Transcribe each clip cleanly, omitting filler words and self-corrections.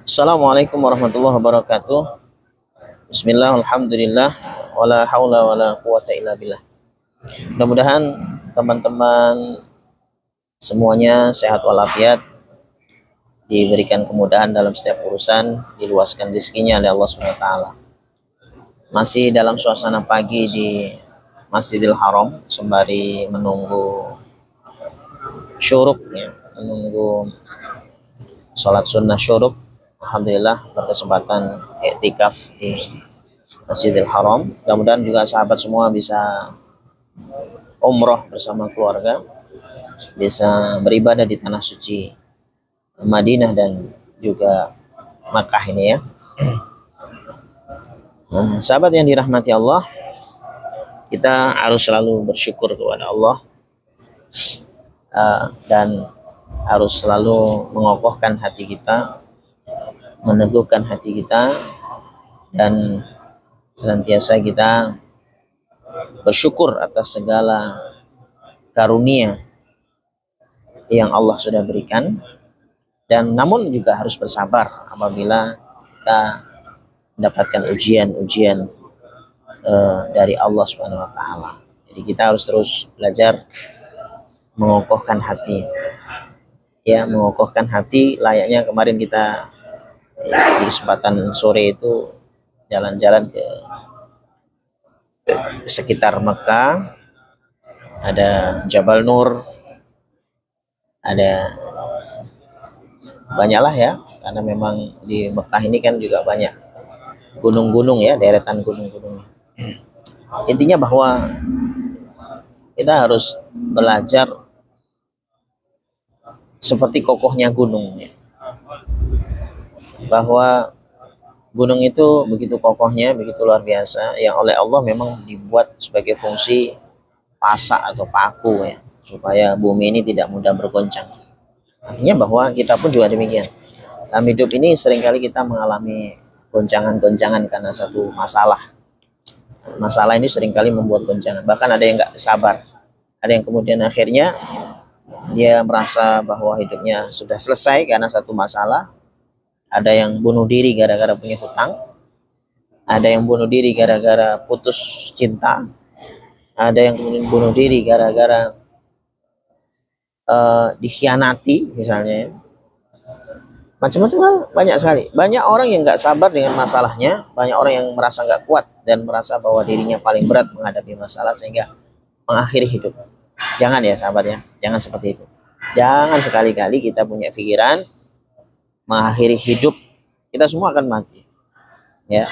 Assalamualaikum warahmatullahi wabarakatuh. Bismillah, alhamdulillah, wala haula wala quwata illa billah. Mudah-mudahan teman-teman semuanya sehat walafiat, diberikan kemudahan dalam setiap urusan, diluaskan rezekinya oleh Allah SWT. Masih dalam suasana pagi di Masjidil Haram sembari menunggu syuruk, ya, menunggu sholat sunnah syuruk. Alhamdulillah berkesempatan iktikaf di Masjidil Haram. Mudah-mudahan juga sahabat semua bisa umroh bersama keluarga, bisa beribadah di tanah suci Madinah dan juga Makkah ini, ya. Sahabat yang dirahmati Allah, kita harus selalu bersyukur kepada Allah, dan harus selalu mengokohkan hati kita, meneguhkan hati kita, dan senantiasa kita bersyukur atas segala karunia yang Allah sudah berikan, dan namun juga harus bersabar apabila kita mendapatkan ujian-ujian dari Allah Subhanahu wa taala. Jadi kita harus terus belajar mengokohkan hati, ya, mengokohkan hati layaknya kemarin kita di kesempatan sore itu jalan-jalan ke sekitar Mekah. Ada Jabal Nur, ada banyaklah, ya, karena memang di Mekah ini kan juga banyak gunung-gunung, ya, deretan gunung-gunung. Intinya bahwa kita harus belajar seperti kokohnya gunung, ya. Bahwa gunung itu begitu kokohnya, begitu luar biasa, yang oleh Allah memang dibuat sebagai fungsi pasak atau paku, ya, supaya bumi ini tidak mudah bergoncang. Artinya bahwa kita pun juga demikian. Dalam hidup ini seringkali kita mengalami goncangan-goncangan karena satu masalah. Masalah ini seringkali membuat goncangan. Bahkan ada yang nggak sabar. Ada yang kemudian akhirnya dia merasa bahwa hidupnya sudah selesai karena satu masalah. Ada yang bunuh diri gara-gara punya hutang. Ada yang bunuh diri gara-gara putus cinta. Ada yang kemudian bunuh diri gara-gara dikhianati misalnya. Macam-macam hal, banyak sekali. Banyak orang yang nggak sabar dengan masalahnya. Banyak orang yang merasa nggak kuat dan merasa bahwa dirinya paling berat menghadapi masalah sehingga mengakhiri hidup. Jangan, ya sahabat, ya, jangan seperti itu. Jangan sekali-kali kita punya pikiran mengakhiri hidup. Kita semua akan mati, ya,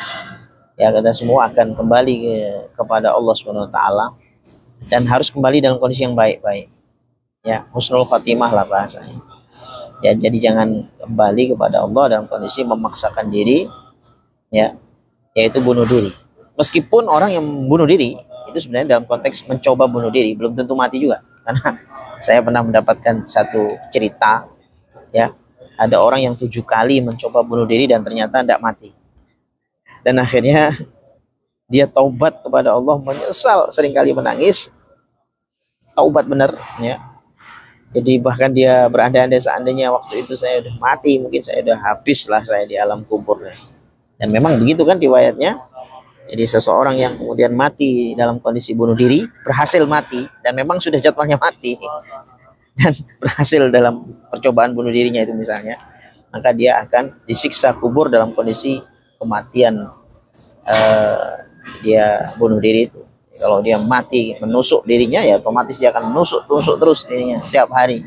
kita semua akan kembali kepada Allah Subhanahu wa taala, dan harus kembali dalam kondisi yang baik-baik, ya, husnul khatimah lah bahasanya, ya. Jadi jangan kembali kepada Allah dalam kondisi memaksakan diri, ya, yaitu bunuh diri. Meskipun orang yang bunuh diri itu sebenarnya dalam konteks mencoba bunuh diri, belum tentu mati juga. Karena saya pernah mendapatkan satu cerita, ya, ada orang yang 7 kali mencoba bunuh diri dan ternyata tidak mati. Dan akhirnya dia taubat kepada Allah, menyesal, seringkali menangis, taubat benar, ya. Jadi bahkan dia berandai-andai, seandainya waktu itu saya udah mati, mungkin saya udah habis lah saya di alam kubur. Dan memang begitu kan riwayatnya. Jadi seseorang yang kemudian mati dalam kondisi bunuh diri, berhasil mati, dan memang sudah jadwalnya mati, dan berhasil dalam percobaan bunuh dirinya itu misalnya, maka dia akan disiksa kubur dalam kondisi kematian dia bunuh diri itu. Kalau dia mati menusuk dirinya, ya otomatis dia akan menusuk terus dirinya setiap hari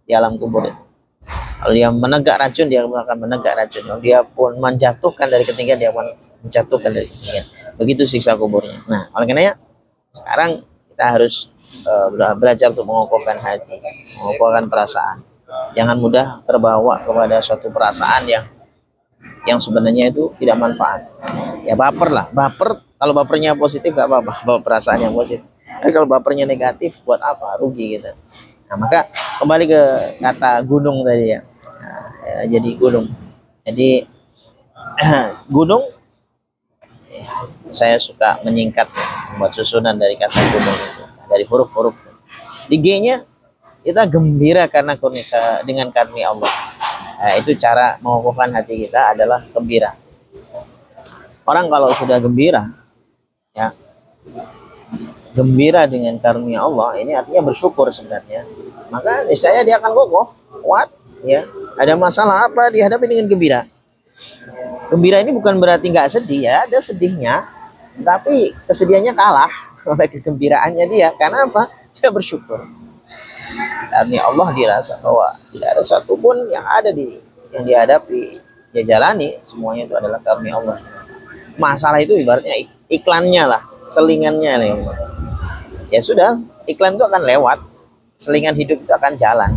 di alam kubur itu. Kalau dia menegak racun, dia akan menegak racun. Kalau dia pun menjatuhkan dari ketinggian, dia akan menjatuhkan dari ketinggian. Begitu siksa kuburnya. Nah, oleh karenanya sekarang kita harus belajar untuk mengokohkan hati, mengokohkan perasaan. Jangan mudah terbawa kepada suatu perasaan yang sebenarnya itu tidak manfaat. Ya baper lah, baper. Kalau bapernya positif nggak apa-apa, bawa perasaan yang positif. Kalau bapernya negatif, buat apa? Rugi gitu. Nah, maka kembali ke kata gunung tadi, ya. Nah, ya, jadi gunung. Jadi gunung, ya, saya suka menyingkat, membuat susunan dari kata gunung itu, dari huruf-huruf. Di G-nya kita gembira karena dengan karunia Allah. Nah, itu cara mengokohkan hati kita adalah gembira. Orang kalau sudah gembira, ya, gembira dengan karunia Allah, ini artinya bersyukur sebenarnya. Maka niscaya dia akan kokoh, kuat, ya. Ada masalah apa dihadapi dengan gembira. Gembira ini bukan berarti nggak sedih, ya, ada sedihnya, tapi kesedihannya kalah oleh kegembiraannya dia. Karena apa? Dia bersyukur. Karena Allah dirasa bahwa tidak ada satupun yang ada yang dihadapi, dia jalani, semuanya itu adalah karunia Allah. Masalah itu ibaratnya iklannya lah, selingannya lah. Ya sudah, iklan itu akan lewat, selingan hidup itu akan jalan,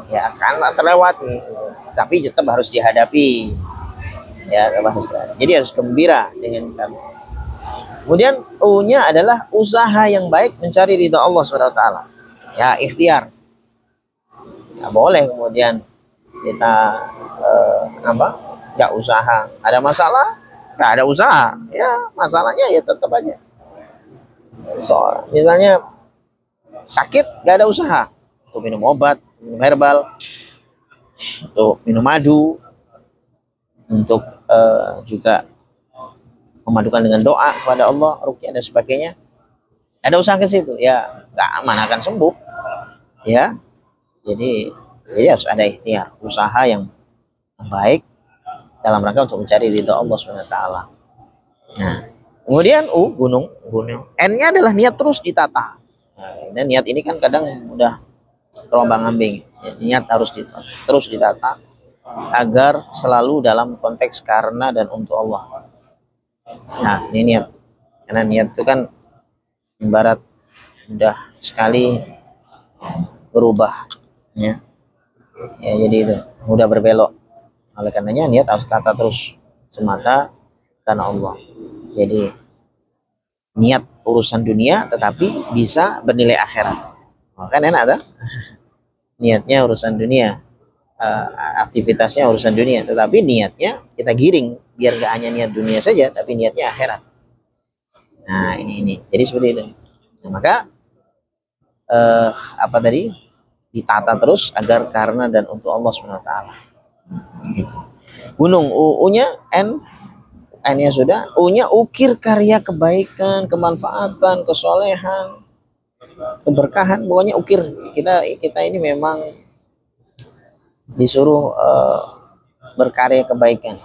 ya akan terlewati, tapi tetap harus dihadapi, ya jadi harus gembira dengan kamu. Kemudian U-nya adalah usaha yang baik mencari ridha Allah SWT, ya ikhtiar. Nggak boleh kemudian kita nggak usaha, ada masalah nggak ada usaha, ya masalahnya ya tetap aja. Misalnya sakit nggak ada usaha untuk minum obat, minum herbal, untuk minum madu, untuk juga memadukan dengan doa kepada Allah, ruqyah dan sebagainya. Ada usaha ke situ, ya nggak aman akan sembuh, ya. Jadi harus ada ikhtiar, usaha yang baik dalam rangka untuk mencari ridha Allah SWT. Nah, kemudian gunung. N-nya adalah niat terus ditata. Nah, dan niat ini kan kadang mudah terombang-ambing. Niat harus terus ditata agar selalu dalam konteks karena dan untuk Allah. Nah, ini niat. Karena niat itu kan ibarat mudah sekali berubah, ya. Ya, jadi itu mudah berbelok. Oleh karenanya niat harus tata terus semata karena Allah. Jadi niat urusan dunia tetapi bisa bernilai akhirat. Kan enak tak? Niatnya urusan dunia, aktivitasnya urusan dunia, tetapi niatnya kita giring biar gak hanya niat dunia saja, tapi niatnya akhirat. Nah ini. Jadi seperti itu. Nah, maka apa tadi? Ditata terus agar karena dan untuk Allah SWT. Gunung, U-nya N-nya sudah, U-nya ukir karya kebaikan, kemanfaatan, kesolehan, keberkahan, pokoknya ukir. Kita ini memang disuruh berkarya kebaikan.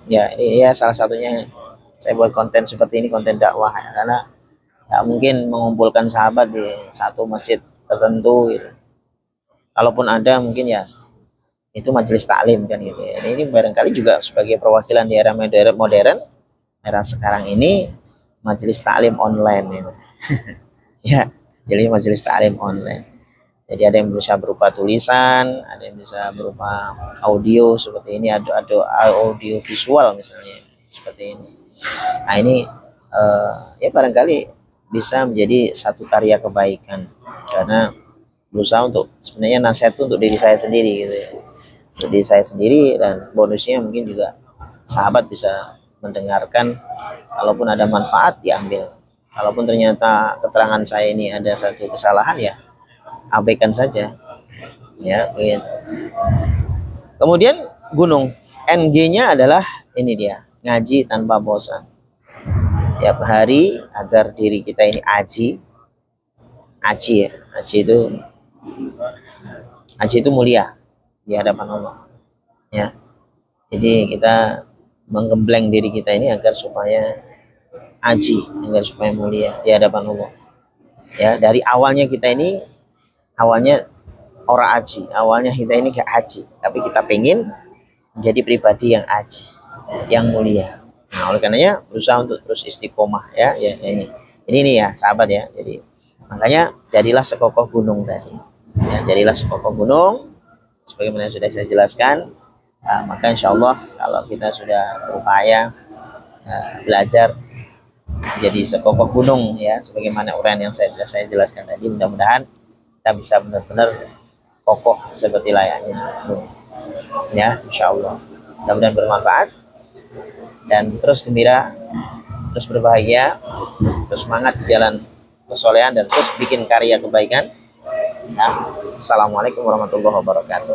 Ya, ini ya salah satunya saya buat konten seperti ini, konten dakwah ya, karena nggak mungkin mengumpulkan sahabat di satu masjid tertentu gitu. Kalaupun ada mungkin ya itu majelis taklim kan gitu ya. Ini barangkali juga sebagai perwakilan di era modern, era sekarang ini majelis taklim online gitu. Ya, jadi majelis taklim online. Jadi ada yang bisa berupa tulisan, ada yang bisa berupa audio seperti ini, ada audio visual misalnya seperti ini. Nah ini ya barangkali bisa menjadi satu karya kebaikan, karena berusaha untuk sebenarnya nasihat itu untuk diri saya sendiri gitu ya. Jadi saya sendiri, dan bonusnya mungkin juga sahabat bisa mendengarkan, kalaupun ada manfaat diambil, kalaupun ternyata keterangan saya ini ada satu kesalahan ya abaikan saja ya gitu. Kemudian gunung, NG-nya adalah ini dia, ngaji tanpa bosan tiap hari agar diri kita ini aji ya, aji itu mulia di hadapan Allah, ya. Jadi kita menggembleng diri kita ini agar supaya aji, agar supaya mulia di hadapan Allah. Ya, dari awalnya kita ini awalnya orang aji, awalnya kita ini gak aji, tapi kita pengen menjadi pribadi yang aji, yang mulia. Nah, oleh karenanya berusaha untuk terus istiqomah ya ini. Jadi ini ya sahabat ya. Jadi makanya jadilah sekokoh gunung tadi. Ya, jadilah sekokoh gunung. Sebagaimana sudah saya jelaskan, maka insya Allah kalau kita sudah berupaya belajar jadi sekokoh gunung ya, sebagaimana uraian yang saya jelaskan tadi, mudah-mudahan kita bisa benar-benar kokoh seperti layaknya ya, insya Allah. Mudah-mudahan bermanfaat dan terus gembira, terus berbahagia, terus semangat di jalan kesolehan, dan terus bikin karya kebaikan. Ya. Assalamualaikum warahmatullahi wabarakatuh.